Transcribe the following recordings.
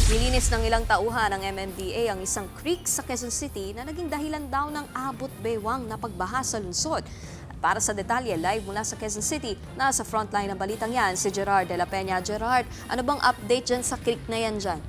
Nilinis ng ilang tauhan ng MMDA ang isang creek sa Quezon City na naging dahilan daw ng abot bewang na pagbaha sa lungsod. At para sa detalye, live mula sa Quezon City, nasa frontline ng balitang yan si Gerard de la Peña. Gerard, ano bang update dyan sa creek na yan dyan?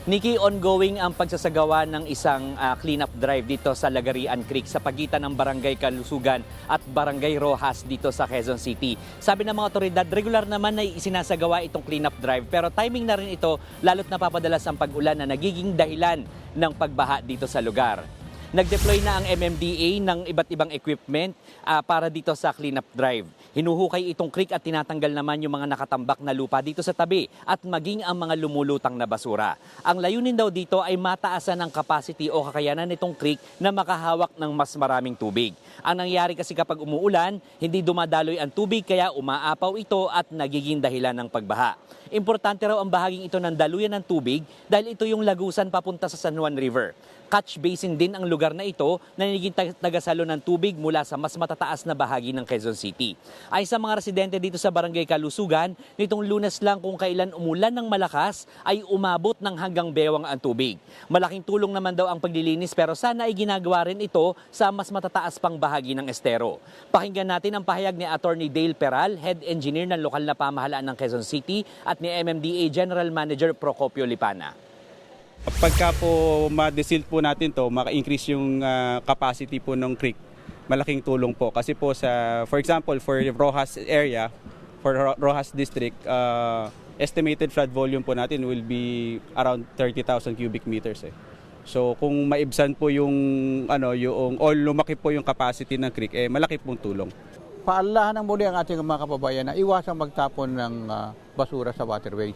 Nikki, ongoing ang pagsasagawa ng isang cleanup drive dito sa Lagarian Creek sa pagitan ng Barangay Kalusugan at Barangay Rojas dito sa Quezon City. Sabi ng mga otoridad, regular naman na isinasagawa itong cleanup drive pero timing na rin ito lalo't napapadalas ang pag-ulan na nagiging dahilan ng pagbaha dito sa lugar. Nag-deploy na ang MMDA ng iba't ibang equipment para dito sa cleanup drive. Hinuhukay itong creek at tinatanggal naman yung mga nakatambak na lupa dito sa tabi at maging ang mga lumulutang na basura. Ang layunin daw dito ay mataasan ang capacity o kakayanan nitong creek na makahawak ng mas maraming tubig. Ang nangyari kasi kapag umuulan, hindi dumadaloy ang tubig kaya umaapaw ito at nagiging dahilan ng pagbaha. Importante raw ang bahaging ito ng daluyan ng tubig dahil ito yung lagusan papunta sa San Juan River. Catch basin din ang lugar na ito na naging tagasalo ng tubig mula sa mas matataas na bahagi ng Quezon City. Ay sa mga residente dito sa Barangay Kalusugan, nitong Lunes lang kung kailan umulan ng malakas ay umabot ng hanggang bewang ang tubig. Malaking tulong naman daw ang paglilinis pero sana ay ginagawa rin ito sa mas matataas pang bahagi ng estero. Pakinggan natin ang pahayag ni Attorney Dale Peral, Head Engineer ng lokal na pamahalaan ng Quezon City at ni MMDA General Manager Procopio Lipana. Pagka po ma-desilt po natin to, maka-increase yung capacity po ng creek, malaking tulong po. Kasi po for example, for Rojas area, for Rojas district, estimated flood volume po natin will be around 30,000 cubic meters. So kung maibsan po yung lumaki po yung capacity ng creek, malaki pong tulong. Paalahan ng muli ang ating mga kababayan na iwasang magtapon ng basura sa waterways.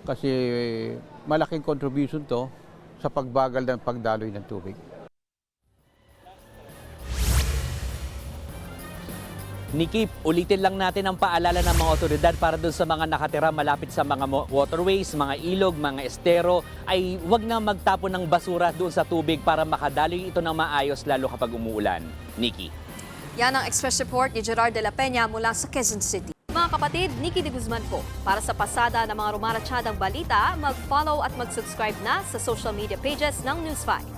Kasi malaking contribution to sa pagbagal ng pagdaloy ng tubig. Nikki, ulitin lang natin ang paalala ng mga otoridad para doon sa mga nakatira malapit sa mga waterways, mga ilog, mga estero, ay huwag na magtapon ng basura doon sa tubig para makadaloy ito ng maayos lalo kapag umuulan. Nikki. Yan ang Express Report ni Gerard de la Peña mula sa Quezon City. Mga kapatid, Nikki de Guzman po. Para sa pasada ng mga rumaratsyadang balita, mag-follow at mag-subscribe na sa social media pages ng News 5.